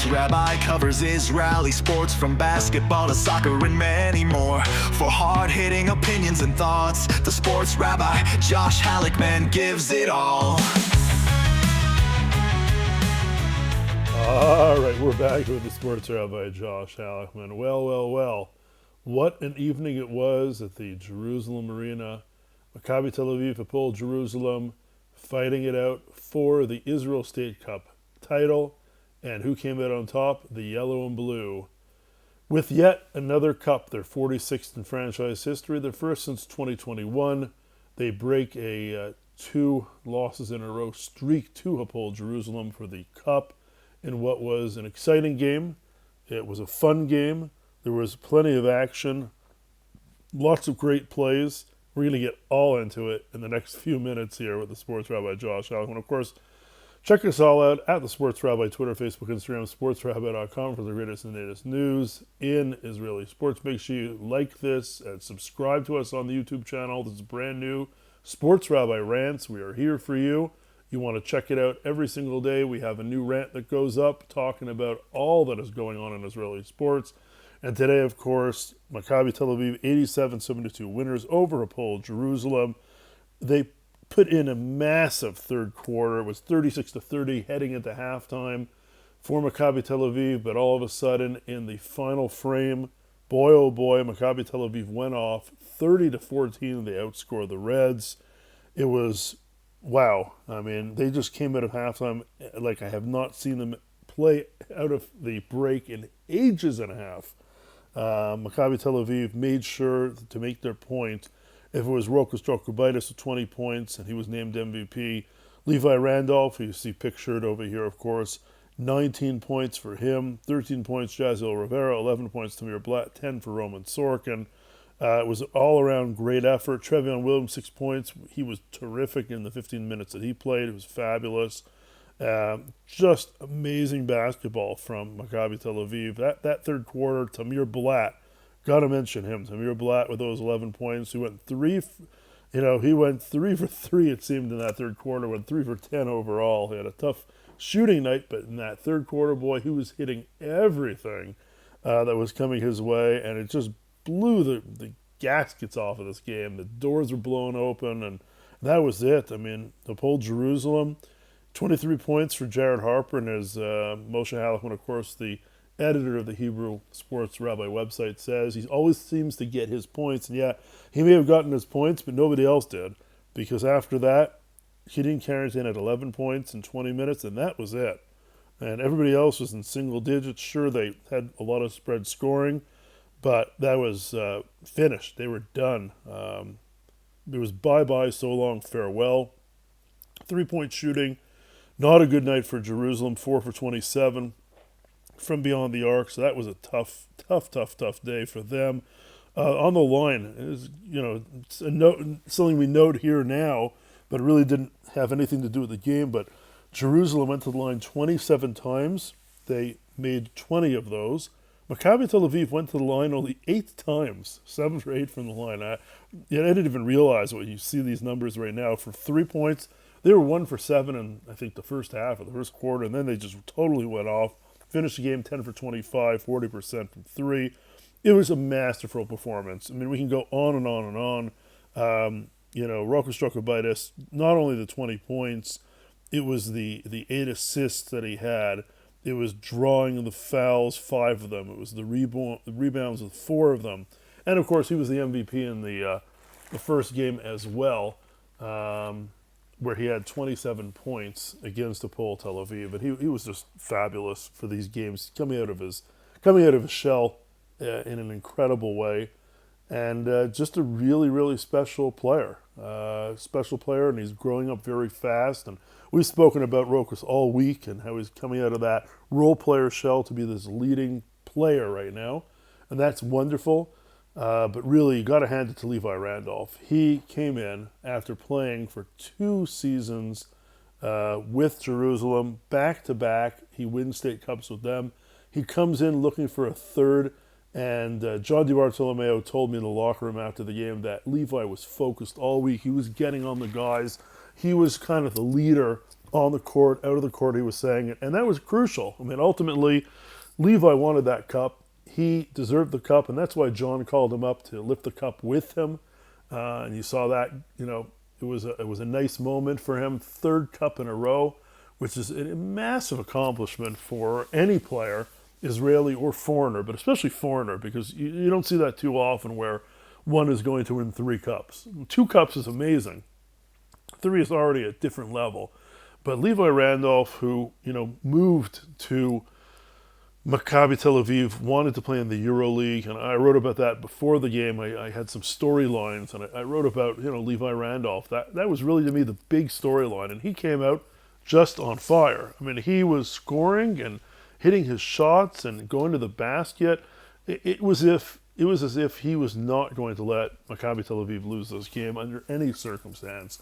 Rabbi covers Israeli sports from basketball to soccer and many more. For hard-hitting opinions and thoughts, the Sports Rabbi Josh Halickman gives it all. All right, we're back with the Sports Rabbi Josh Halickman. Well. What an evening it was at the Jerusalem Arena. Maccabi Tel Aviv, Hapoel Jerusalem, fighting it out for the Israel State Cup title. And who came out on top? The yellow and blue. With yet another cup, their 46th in franchise history, their first since 2021. They break a 2 losses in a row streak to Hapoel Jerusalem for the cup in what was an exciting game. It was a fun game. There was plenty of action, lots of great plays. We're going to get all into it in the next few minutes here with the Sports Rabbi Josh Halickman. Of course, check us all out at the Sports Rabbi, Twitter, Facebook, Instagram, sportsrabbi.com for the greatest and latest news in Israeli sports. Make sure you like this and subscribe to us on the YouTube channel. This is brand new Sports Rabbi Rants. We are here for you. You want to check it out every single day. We have a new rant that goes up talking about all that is going on in Israeli sports. And today, of course, Maccabi Tel Aviv, 87-72 winners over Hapoel Jerusalem. They put in a massive third quarter. It was 36-30 heading into halftime for Maccabi Tel Aviv. But all of a sudden, in the final frame, boy, oh boy, Maccabi Tel Aviv went off 30-14. They outscored the Reds. It was, wow. I mean, they just came out of halftime like I have not seen them play out of the break in ages and a half. Maccabi Tel Aviv made sure to make their point. If it was Rokas Jokubaitis with 20 points, and he was named MVP, Levi Randolph, who you see pictured over here, of course, 19 points for him, 13 points Jaziel Rivera, 11 points Tamir Blatt, 10 for Roman Sorkin. It was all-around great effort. Trevion Williams, 6 points. He was terrific in the 15 minutes that he played. It was fabulous. Just amazing basketball from Maccabi Tel Aviv. That third quarter, Tamir Blatt, got to mention him. Tamir Blatt with those 11 points. He went 3 for 3, it seemed, in that third quarter. Went 3 for 10 overall. He had a tough shooting night, but in that third quarter, boy, he was hitting everything that was coming his way, and it just blew the gaskets off of this game. The doors were blown open, and that was it. I mean, Hapoel Jerusalem, 23 points for Jared Harper, and as Moshe Halickman, of course, the editor of the Hebrew Sports Rabbi website, says, he always seems to get his points. And yeah, he may have gotten his points, but nobody else did, because after that, Gideon Carrington had 11 points in 20 minutes, and that was it. And everybody else was in single digits. Sure, they had a lot of spread scoring, but that was finished. They were done. It was bye-bye, so long, farewell. 3-point shooting. Not a good night for Jerusalem, 4 for 27 from beyond the arc. So that was a tough day for them. On the line, is it's something we note here now, but it really didn't have anything to do with the game. But Jerusalem went to the line 27 times. They made 20 of those. Maccabi Tel Aviv went to the line only 8 times, 7 for 8 from the line. I didn't even realize what you see these numbers right now. For 3 points, they were 1 for 7 in, I think, the first half of the first quarter, and then they just totally went off. Finished the game 10 for 25, 40% from 3. It was a masterful performance. I mean, we can go on and on and on. Rokas Jokubaitis, not only the 20 points, it was the 8 assists that he had. It was drawing the fouls, 5 of them. It was the rebounds with 4 of them. And, of course, he was the MVP in the first game as well, where he had 27 points against Hapoel Tel Aviv. But he was just fabulous for these games, coming out of his shell in an incredible way. And just a really, really special player. And he's growing up very fast. And we've spoken about Rokas all week and how he's coming out of that role player shell to be this leading player right now. And that's wonderful. But really, you got to hand it to Levi Randolph. He came in after playing for 2 seasons with Jerusalem, back-to-back. He wins state cups with them. He comes in looking for a third, and John DiBartolomeo told me in the locker room after the game that Levi was focused all week. He was getting on the guys. He was kind of the leader on the court, out of the court, he was saying it. And that was crucial. I mean, ultimately, Levi wanted that cup. He deserved the cup, and that's why John called him up to lift the cup with him. And you saw that, it was a nice moment for him. Third cup in a row, which is a massive accomplishment for any player, Israeli or foreigner, but especially foreigner, because you don't see that too often where one is going to win 3 cups. 2 cups is amazing. 3 is already a different level. But Levi Randolph, who, moved to Maccabi Tel Aviv, wanted to play in the EuroLeague, and I wrote about that before the game. I had some storylines, and I wrote about, Levi Randolph. That was really, to me, the big storyline, and he came out just on fire. I mean, he was scoring and hitting his shots and going to the basket. It was as if he was not going to let Maccabi Tel Aviv lose this game under any circumstance.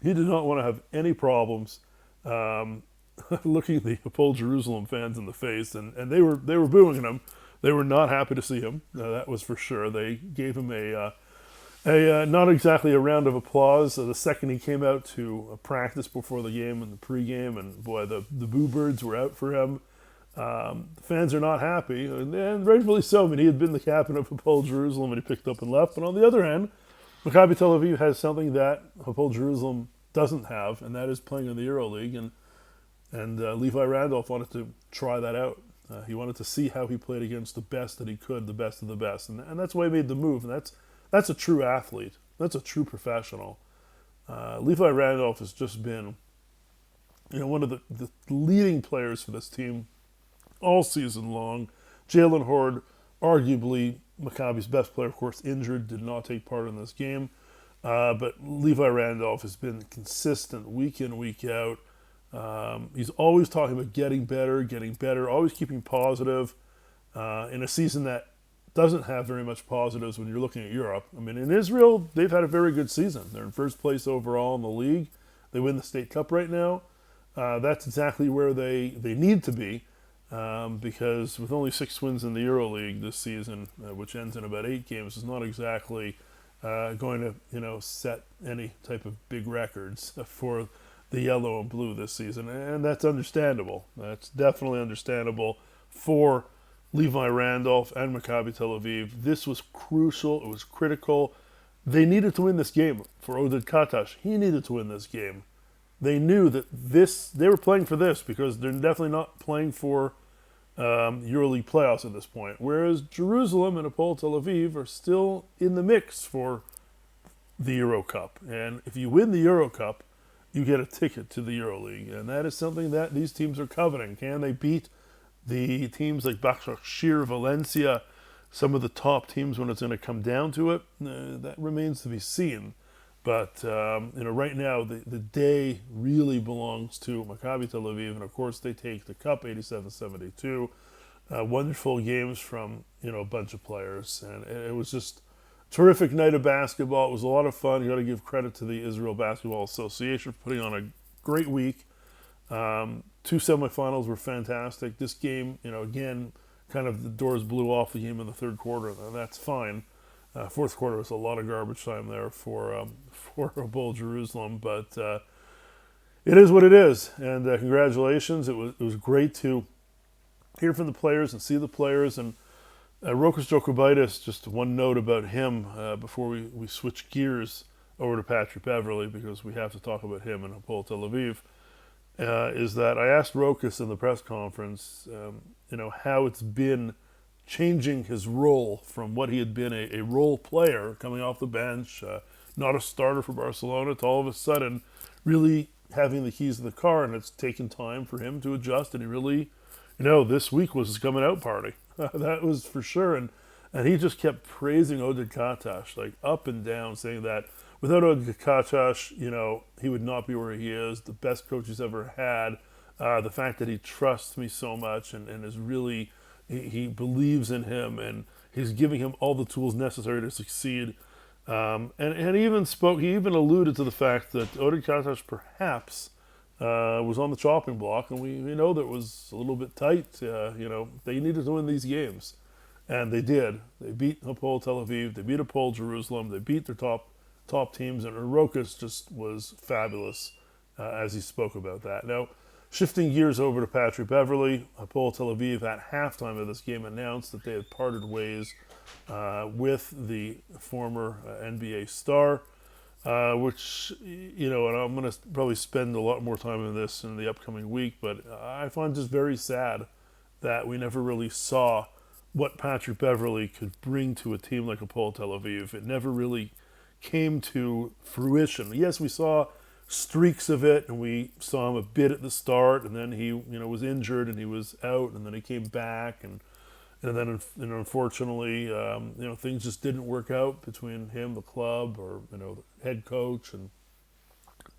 He did not want to have any problems looking the Hapoel Jerusalem fans in the face, and they were booing him. They were not happy to see him. That was for sure. They gave him a not exactly a round of applause the second he came out to practice before the game and the pregame, and boy, the boo birds were out for him. The fans are not happy, and rightfully so. I mean, he had been the captain of Hapoel Jerusalem, and he picked up and left. But on the other hand, Maccabi Tel Aviv has something that Hapoel Jerusalem doesn't have, and that is playing in the EuroLeague. And Levi Randolph wanted to try that out. He wanted to see how he played against the best that he could, the best of the best, and that's why he made the move. And that's a true athlete. That's a true professional. Levi Randolph has just been, one of the leading players for this team all season long. Jalen Horde, arguably Maccabi's best player, of course, injured, did not take part in this game. But Levi Randolph has been consistent week in, week out. He's always talking about getting better, always keeping positive in a season that doesn't have very much positives when you're looking at Europe. I mean, in Israel, they've had a very good season. They're in first place overall in the league. They win the State Cup right now. That's exactly where they need to be. Because with only 6 wins in the EuroLeague this season, which ends in about 8 games, is not exactly going to, set any type of big records for the yellow and blue this season, and that's understandable. That's definitely understandable for Levi Randolph and Maccabi Tel Aviv. This was crucial. It was critical. They needed to win this game. For Oded Katash, he needed to win this game. They knew that they were playing for this because they're definitely not playing for EuroLeague playoffs at this point. Whereas Jerusalem and Hapoel Tel Aviv are still in the mix for the Euro Cup. And if you win the Euro Cup, you get a ticket to the EuroLeague. And that is something that these teams are coveting. Can they beat the teams like Başakşehir, Valencia, some of the top teams when it's going to come down to it? That remains to be seen. But, right now, the day really belongs to Maccabi Tel Aviv. And, of course, they take the cup 87-72. Wonderful games from, a bunch of players. And it was just a terrific night of basketball. It was a lot of fun. You got to give credit to the Israel Basketball Association for putting on a great week. 2 semifinals were fantastic. This game, again, kind of the doors blew off the game in the third quarter. That's fine. Fourth quarter was a lot of garbage time there for Hapoel Jerusalem, but it is what it is. And congratulations! It was great to hear from the players and see the players. And Rokas Jokubaitis, just one note about him before we switch gears over to Patrick Beverly, because we have to talk about him and Hapoel Tel Aviv. Is that I asked Rokas in the press conference, how it's been changing his role from what he had been a role player coming off the bench, not a starter for Barcelona, to all of a sudden really having the keys to the car, and it's taken time for him to adjust, and he really, this week was his coming out party. That was for sure, and he just kept praising Oded Katash, like up and down, saying that without Oded Katash, he would not be where he is, the best coach he's ever had, the fact that he trusts me so much and is really... He believes in him, and he's giving him all the tools necessary to succeed. And he even alluded to the fact that Oded Katash perhaps was on the chopping block, and we know that it was a little bit tight. They needed to win these games, and they did. They beat Hapoel Tel Aviv, they beat Hapoel Jerusalem, they beat their top teams, and Rokas just was fabulous as he spoke about that. Now, shifting gears over to Patrick Beverley, Hapoel Tel Aviv at halftime of this game announced that they had parted ways with the former NBA star, which, and I'm going to probably spend a lot more time on this in the upcoming week, but I find just very sad that we never really saw what Patrick Beverley could bring to a team like Hapoel Tel Aviv. It never really came to fruition. Yes, we saw streaks of it, and we saw him a bit at the start, and then he, was injured and he was out, and then he came back, and then, unfortunately, things just didn't work out between him, the club, or the head coach, and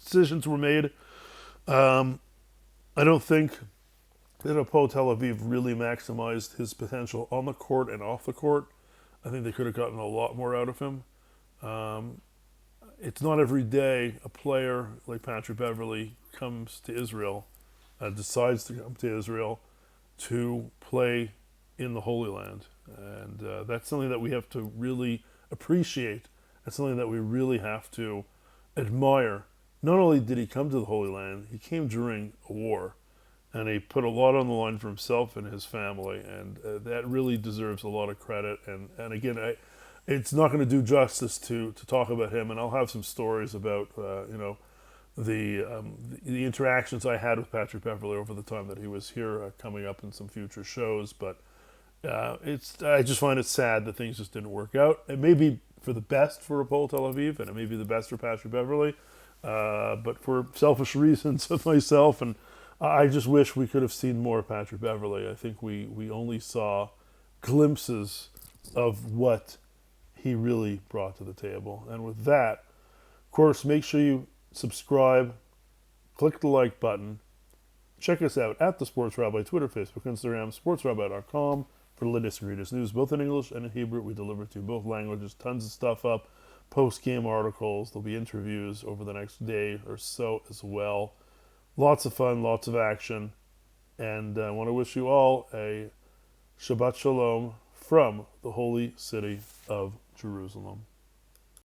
decisions were made. I don't think that Hapoel Tel Aviv really maximized his potential on the court and off the court. I think they could have gotten a lot more out of him. It's not every day a player like Patrick Beverley comes to Israel, decides to come to Israel to play in the Holy Land. And that's something that we have to really appreciate. That's something that we really have to admire. Not only did he come to the Holy Land, he came during a war. And he put a lot on the line for himself and his family. And that really deserves a lot of credit. And again, it's not going to do justice to talk about him, and I'll have some stories about the interactions I had with Patrick Beverley over the time that he was here, coming up in some future shows. But I just find it sad that things just didn't work out. It may be for the best for Hapoel Tel Aviv, and it may be the best for Patrick Beverley, but for selfish reasons of myself, and I just wish we could have seen more of Patrick Beverley. I think we only saw glimpses of what he really brought to the table. And with that, of course, make sure you subscribe, click the like button, check us out at the Sports Rabbi, Twitter, Facebook, Instagram, sportsrabbi.com for the latest and greatest news, both in English and in Hebrew. We deliver to both languages, tons of stuff up, post-game articles, there'll be interviews over the next day or so as well. Lots of fun, lots of action, and I want to wish you all a Shabbat Shalom from the holy city of Jerusalem.